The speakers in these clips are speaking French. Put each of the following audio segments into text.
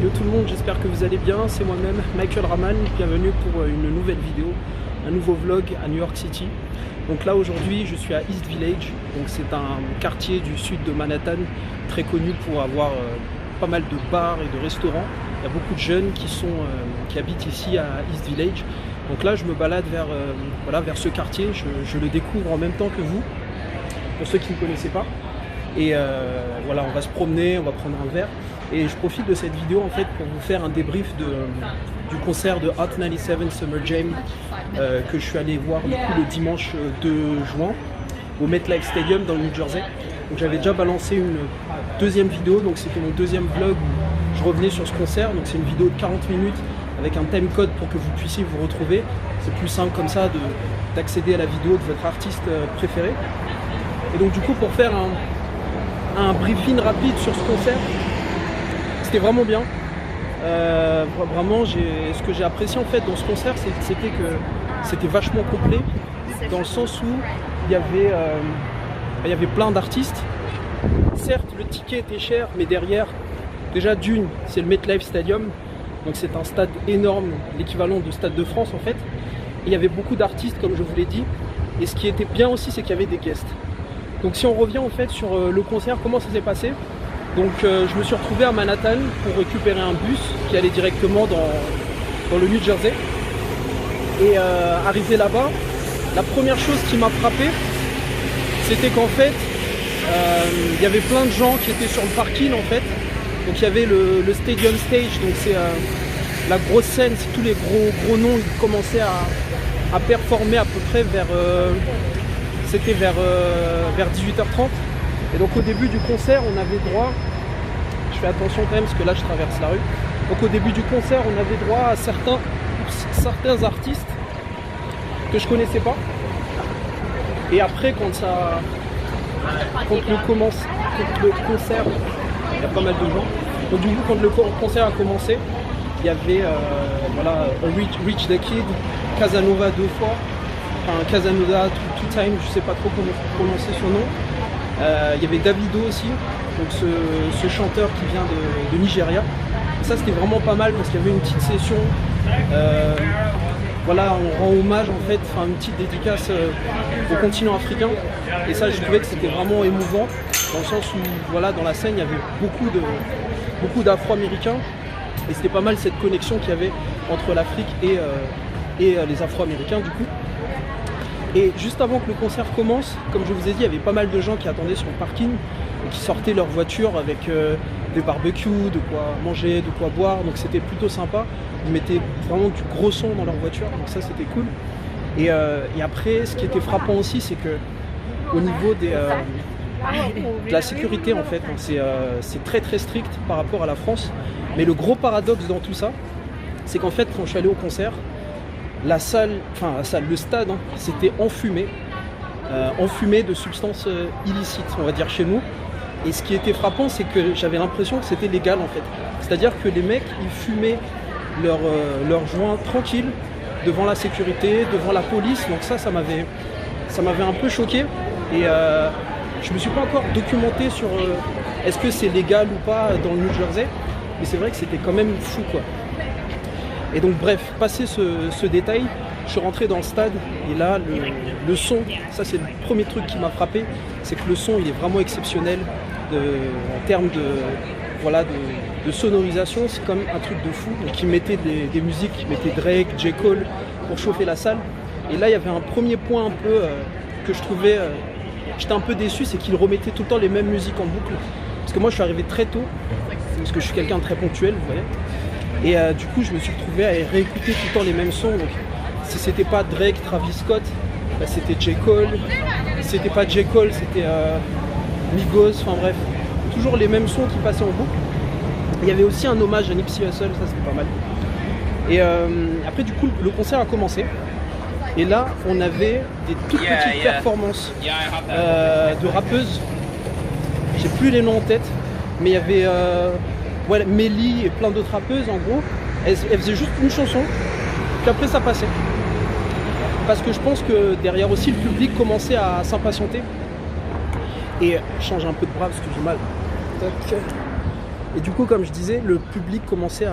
Yo tout le monde, j'espère que vous allez bien, c'est moi-même Michael Raman, bienvenue pour une nouvelle vidéo, un nouveau vlog à New York City. Donc là aujourd'hui je suis à East Village, donc c'est un quartier du sud de Manhattan, très connu pour avoir pas mal de bars et de restaurants. Il y a beaucoup de jeunes qui habitent ici à East Village. Donc là je me balade vers ce quartier, je le découvre en même temps que vous, pour ceux qui ne connaissaient pas. Et voilà, on va se promener, on va prendre un verre. Et je profite de cette vidéo en fait pour vous faire un débrief du concert de Hot 97 Summer Jam que je suis allé voir du coup, le dimanche 2 juin au MetLife Stadium dans le New Jersey. Donc j'avais déjà balancé une deuxième vidéo, donc c'était mon deuxième vlog où je revenais sur ce concert. Donc c'est une vidéo de 40 minutes avec un timecode pour que vous puissiez vous retrouver. C'est plus simple comme ça d'accéder à la vidéo de votre artiste préféré. Et donc du coup pour faire un briefing rapide sur ce concert, c'était vraiment bien. Vraiment, ce que j'ai apprécié en fait dans ce concert, c'était que c'était vachement complet, dans le sens où il y avait plein d'artistes. Certes, le ticket était cher, mais derrière, déjà d'une, c'est le MetLife Stadium, donc c'est un stade énorme, l'équivalent du Stade de France en fait. Et il y avait beaucoup d'artistes, comme je vous l'ai dit. Et ce qui était bien aussi, c'est qu'il y avait des guests. Donc si on revient en fait sur le concert, comment ça s'est passé? Donc je me suis retrouvé à Manhattan pour récupérer un bus qui allait directement dans le New Jersey. Et arrivé là-bas, la première chose qui m'a frappé, c'était qu'en fait, il y avait plein de gens qui étaient sur le parking en fait. Donc il y avait le Stadium Stage, donc c'est la grosse scène, c'est tous les gros noms qui commençaient à performer à peu près vers 18h30. Et donc au début du concert, on avait droit, je fais attention quand même parce que là je traverse la rue, donc au début du concert on avait droit à certains artistes que je connaissais pas. Et après quand le concert, il y a pas mal de gens, donc du coup quand le concert a commencé, il y avait Rich the Kid, Casanova 2 fois, enfin Casanova Two Time, je sais pas trop comment prononcer son nom. Il y avait Davido aussi, donc ce chanteur qui vient de Nigeria. Et ça c'était vraiment pas mal parce qu'il y avait une petite session. Voilà, on rend hommage en fait, enfin une petite dédicace au continent africain. Et ça je trouvais que c'était vraiment émouvant, dans le sens où voilà, dans la scène il y avait beaucoup d'Afro-Américains. Et c'était pas mal cette connexion qu'il y avait entre l'Afrique et les Afro-Américains du coup. Et juste avant que le concert commence, comme je vous ai dit, il y avait pas mal de gens qui attendaient sur le parking, qui sortaient leur voiture avec des barbecues, de quoi manger, de quoi boire, donc c'était plutôt sympa. Ils mettaient vraiment du gros son dans leur voiture, donc ça c'était cool. Et après, ce qui était frappant aussi, c'est que au niveau de la sécurité en fait, c'est très très strict par rapport à la France. Mais le gros paradoxe dans tout ça, c'est qu'en fait quand je suis allé au concert, le stade, hein, c'était enfumé de substances illicites, on va dire chez nous. Et ce qui était frappant, c'est que j'avais l'impression que c'était légal en fait. C'est-à-dire que les mecs, ils fumaient leur joint tranquille devant la sécurité, devant la police. Donc ça m'avait un peu choqué. Et je me suis pas encore documenté sur est-ce que c'est légal ou pas dans le New Jersey. Mais c'est vrai que c'était quand même fou quoi. Et donc bref, passé ce détail, je suis rentré dans le stade et là le son, ça c'est le premier truc qui m'a frappé, c'est que le son il est vraiment exceptionnel en termes de sonorisation, c'est comme un truc de fou. Donc ils mettaient des musiques, ils mettaient Drake, J. Cole pour chauffer la salle. Et là il y avait un premier point un peu que je trouvais, j'étais un peu déçu, c'est qu'ils remettaient tout le temps les mêmes musiques en boucle. Parce que moi je suis arrivé très tôt, parce que je suis quelqu'un de très ponctuel, vous voyez. Et du coup, je me suis retrouvé à réécouter tout le temps les mêmes sons. Donc, si c'était pas Drake, Travis Scott, bah, c'était J. Cole. Si c'était pas J. Cole, c'était Migos. Enfin bref, toujours les mêmes sons qui passaient en boucle. Il y avait aussi un hommage à Nipsey Hussle, ça c'était pas mal. Et après, du coup, le concert a commencé. Et là, on avait des toutes petites performances de rappeuses. J'ai plus les noms en tête, mais il y avait Melly et plein d'autres rappeuses en gros. Elles faisaient juste une chanson, puis après ça passait. Parce que je pense que derrière aussi le public commençait à s'impatienter. Et je change un peu de bras parce que j'ai mal. Et du coup, comme je disais, le public commençait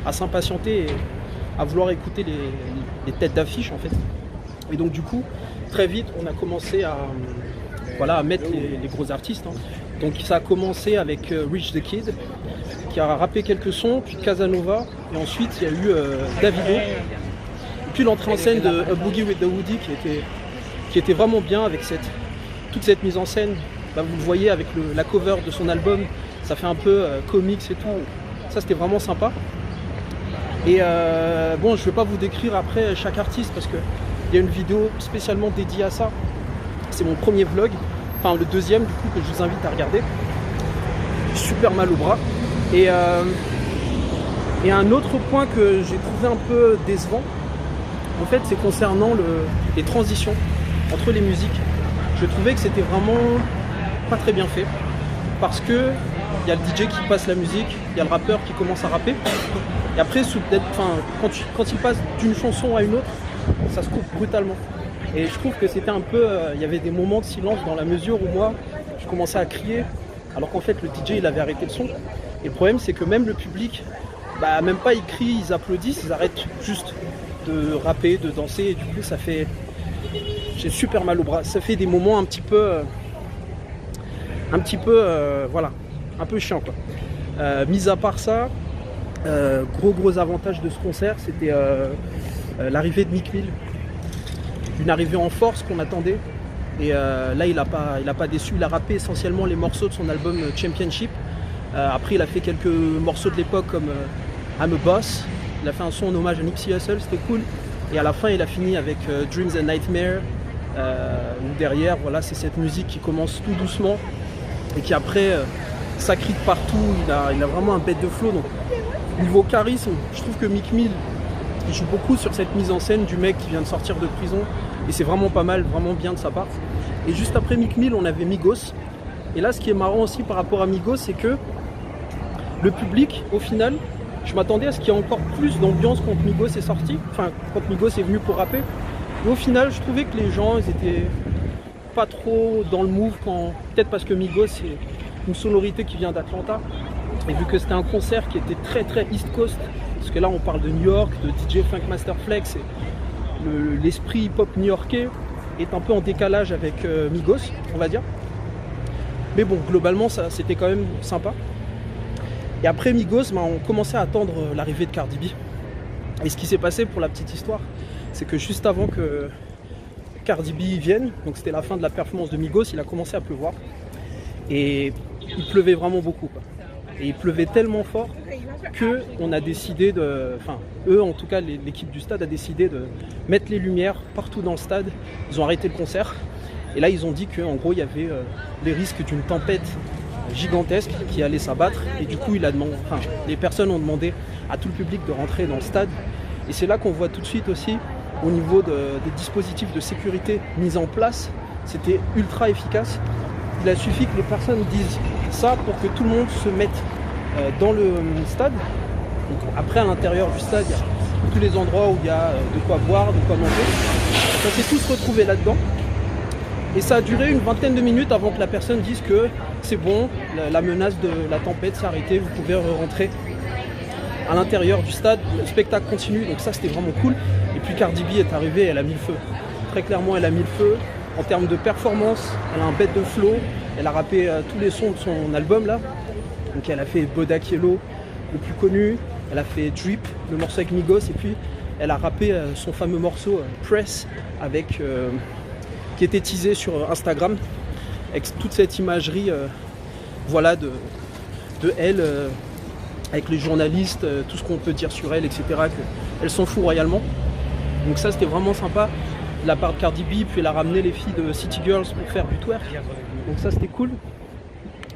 à s'impatienter et à vouloir écouter les têtes d'affiche en fait. Et donc du coup, très vite, on a commencé à mettre les gros artistes. Hein. Donc ça a commencé avec Rich the Kid, qui a rappé quelques sons, puis Casanova, et ensuite il y a eu Davido. Et puis l'entrée en scène de A Boogie with the Woody qui était vraiment bien avec toute cette mise en scène. Bah, vous le voyez avec la cover de son album, ça fait un peu comics et tout. Ça c'était vraiment sympa. Et bon, je ne vais pas vous décrire après chaque artiste parce qu'il y a une vidéo spécialement dédiée à ça. C'est mon premier vlog, enfin le deuxième du coup que je vous invite à regarder. Super mal au bras. Et un autre point que j'ai trouvé un peu décevant, en fait, c'est concernant les transitions entre les musiques. Je trouvais que c'était vraiment pas très bien fait parce que il y a le DJ qui passe la musique, il y a le rappeur qui commence à rapper. Et après, quand il passe d'une chanson à une autre, ça se coupe brutalement. Et je trouve que c'était un peu... il y avait des moments de silence dans la mesure où moi, je commençais à crier, alors qu'en fait, le DJ, il avait arrêté le son. Et le problème, c'est que même le public, bah, même pas ils crient, ils applaudissent, ils arrêtent juste de rapper, de danser. Et du coup, ça fait... J'ai super mal au bras. Ça fait des moments un petit peu... voilà, un peu chiant, quoi. Mis à part ça... gros avantage de ce concert, c'était l'arrivée de Meek Mill, une arrivée en force qu'on attendait, et là il a pas déçu. Il a rappé essentiellement les morceaux de son album Championship. Après il a fait quelques morceaux de l'époque comme I'm a Boss. Il a fait un son en hommage à Nipsey Hussle, c'était cool, et à la fin il a fini avec Dreams and Nightmare, où derrière voilà, c'est cette musique qui commence tout doucement et qui après ça crie de partout. Il a vraiment un bête de flow. Donc niveau charisme, je trouve que Meek Mill, il joue beaucoup sur cette mise en scène du mec qui vient de sortir de prison. Et c'est vraiment pas mal, vraiment bien de sa part. Et juste après Meek Mill, on avait Migos. Et là, ce qui est marrant aussi par rapport à Migos, c'est que le public, au final, je m'attendais à ce qu'il y ait encore plus d'ambiance quand Migos est sorti. Enfin, quand Migos est venu pour rapper. Et au final, je trouvais que les gens, ils étaient pas trop dans le move quand... Peut-être parce que Migos, c'est une sonorité qui vient d'Atlanta. Et vu que c'était un concert qui était très East Coast, parce que là on parle de New York, de DJ Funkmaster Flex, et l'esprit hip-hop new-yorkais est un peu en décalage avec Migos, on va dire. Mais bon, globalement ça c'était quand même sympa. Et après Migos, on commençait à attendre l'arrivée de Cardi B. Et ce qui s'est passé, pour la petite histoire, c'est que juste avant que Cardi B vienne, donc c'était la fin de la performance de Migos, il a commencé à pleuvoir. Et il pleuvait vraiment beaucoup, quoi. Et il pleuvait tellement fort qu'on a décidé eux en tout cas l'équipe du stade a décidé de mettre les lumières partout dans le stade. Ils ont arrêté le concert et là ils ont dit qu'en gros il y avait les risques d'une tempête gigantesque qui allait s'abattre, et du coup les personnes ont demandé à tout le public de rentrer dans le stade. Et c'est là qu'on voit tout de suite aussi au niveau des dispositifs de sécurité mis en place, c'était ultra efficace. Il a suffi que les personnes disent ça pour que tout le monde se mette dans le stade. Donc après, à l'intérieur du stade, il y a tous les endroits où il y a de quoi boire, de quoi manger. On s'est tous retrouvés là-dedans. Et ça a duré une vingtaine de minutes avant que la personne dise que c'est bon, la menace de la tempête s'est arrêtée, vous pouvez rentrer à l'intérieur du stade. Le spectacle continue, donc ça c'était vraiment cool. Et puis Cardi B est arrivée, elle a mis le feu. Très clairement, elle a mis le feu. En termes de performance, elle a un bête de flow. Elle a rappé tous les sons de son album là. Donc elle a fait Bodak Yellow, le plus connu. Elle a fait Drip, le morceau avec Migos. Et puis elle a rappé son fameux morceau Press, qui était teasé sur Instagram, avec toute cette imagerie voilà, de elle, avec les journalistes, tout ce qu'on peut dire sur elle, etc. Elle s'en fout royalement. Donc ça c'était vraiment sympa de la part de Cardi B. Puis elle a ramené les filles de City Girls pour faire du twerk. Donc ça c'était cool.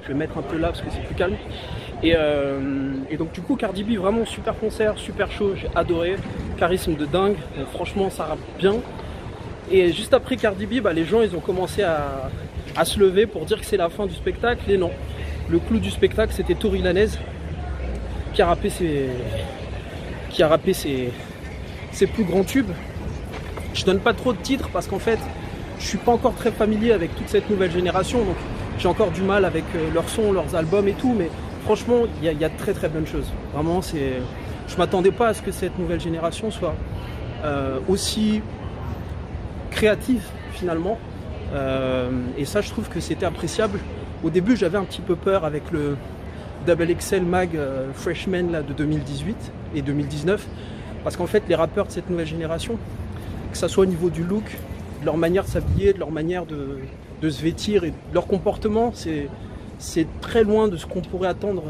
Je vais mettre un peu là parce que c'est plus calme. Et donc du coup Cardi B, vraiment super concert, super show, j'ai adoré. Charisme de dingue, donc, franchement ça rappe bien. Et juste après Cardi B, les gens ils ont commencé à se lever pour dire que c'est la fin du spectacle. Et non, le clou du spectacle c'était Tory Lanez qui a rappé ses plus grands tubes. Je donne pas trop de titres parce qu'en fait je suis pas encore très familier avec toute cette nouvelle génération, donc j'ai encore du mal avec leurs sons, leurs albums et tout, mais franchement, il y a de très très bonnes choses. Vraiment, je m'attendais pas à ce que cette nouvelle génération soit aussi créative finalement. Et ça, je trouve que c'était appréciable. Au début, j'avais un petit peu peur avec le Double XL Mag Freshman là, de 2018 et 2019. Parce qu'en fait, les rappeurs de cette nouvelle génération, que ça soit au niveau du look, de leur manière de s'habiller, de leur manière de se vêtir et de leur comportement, c'est très loin de ce qu'on pourrait attendre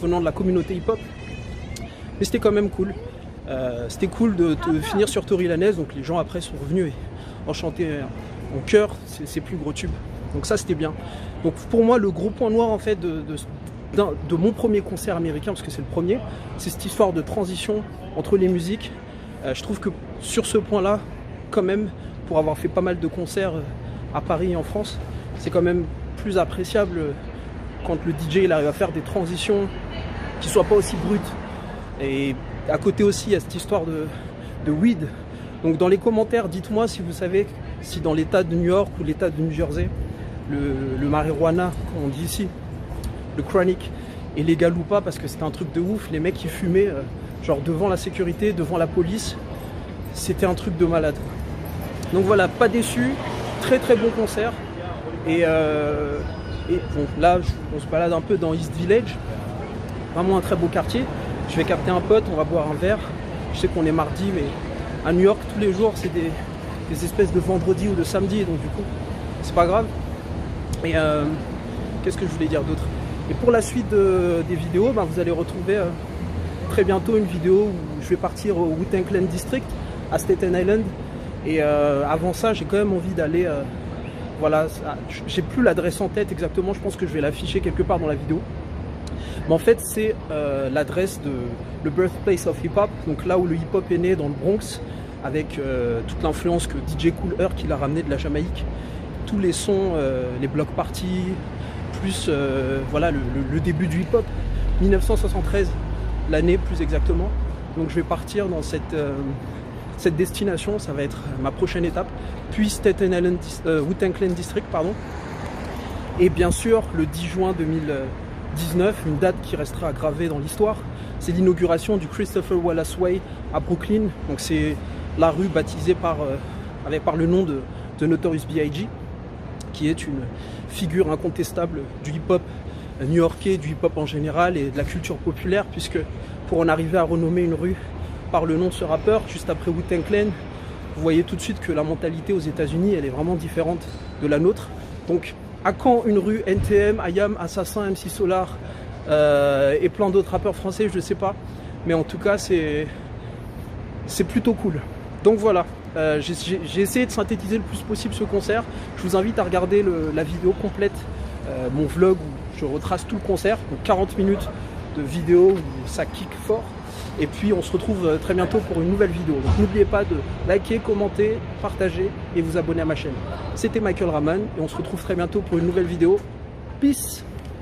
venant de la communauté hip-hop. Mais c'était quand même cool. C'était cool de finir sur Tory Lanez, donc les gens après sont revenus et ont chanté en chœur ses plus gros tubes. Donc ça c'était bien. Donc pour moi le gros point noir en fait de mon premier concert américain, parce que c'est le premier, c'est cette histoire de transition entre les musiques. Je trouve que sur ce point-là, quand même, pour avoir fait pas mal de concerts à Paris et en France, c'est quand même plus appréciable quand le DJ il arrive à faire des transitions qui soient pas aussi brutes. Et à côté aussi, il y a cette histoire de weed. Donc dans les commentaires, dites-moi si vous savez si dans l'état de New York ou l'état de New Jersey, le marijuana, comme on dit ici, le chronic, est légal ou pas, parce que c'était un truc de ouf. Les mecs qui fumaient genre devant la sécurité, devant la police, c'était un truc de malade. Donc voilà, pas déçu, très très bon concert. Et bon, là, on se balade un peu dans East Village, vraiment un très beau quartier. Je vais capter un pote, on va boire un verre. Je sais qu'on est mardi, mais à New York, tous les jours, c'est des espèces de vendredi ou de samedi, donc du coup, c'est pas grave. Et qu'est-ce que je voulais dire d'autre? Et pour la suite des vidéos, ben, vous allez retrouver très bientôt une vidéo où je vais partir au Wu-Tang Clan District, à Staten Island. Et avant ça, j'ai quand même envie d'aller... voilà, j'ai plus l'adresse en tête exactement, je pense que je vais l'afficher quelque part dans la vidéo. Mais en fait, c'est l'adresse de le birthplace of hip-hop, donc là où le hip-hop est né dans le Bronx, avec toute l'influence que DJ Kool Herc qu'il a ramené de la Jamaïque, tous les sons, les block parties, plus voilà le début du hip-hop, 1973, l'année plus exactement. Donc je vais partir dans cette destination, ça va être ma prochaine étape, puis Staten Island, Wu-Tang Clan District, pardon. Et bien sûr, le 10 juin 2019, une date qui restera gravée dans l'histoire, c'est l'inauguration du Christopher Wallace Way à Brooklyn. Donc c'est la rue baptisée par le nom de Notorious B.I.G., qui est une figure incontestable du hip-hop new-yorkais, du hip-hop en général et de la culture populaire, puisque pour en arriver à renommer une rue par le nom de ce rappeur, juste après Wu-Tang Clan, vous voyez tout de suite que la mentalité aux États-Unis, elle est vraiment différente de la nôtre. Donc, à quand une rue NTM, IAM, Assassin, MC Solar et plein d'autres rappeurs français, je ne sais pas. Mais en tout cas, c'est plutôt cool. Donc voilà, j'ai essayé de synthétiser le plus possible ce concert. Je vous invite à regarder la vidéo complète, mon vlog où je retrace tout le concert. Donc 40 minutes de vidéo où ça kick fort. Et puis on se retrouve très bientôt pour une nouvelle vidéo. Donc n'oubliez pas de liker, commenter, partager et vous abonner à ma chaîne. C'était Michael Raman et on se retrouve très bientôt pour une nouvelle vidéo. Peace!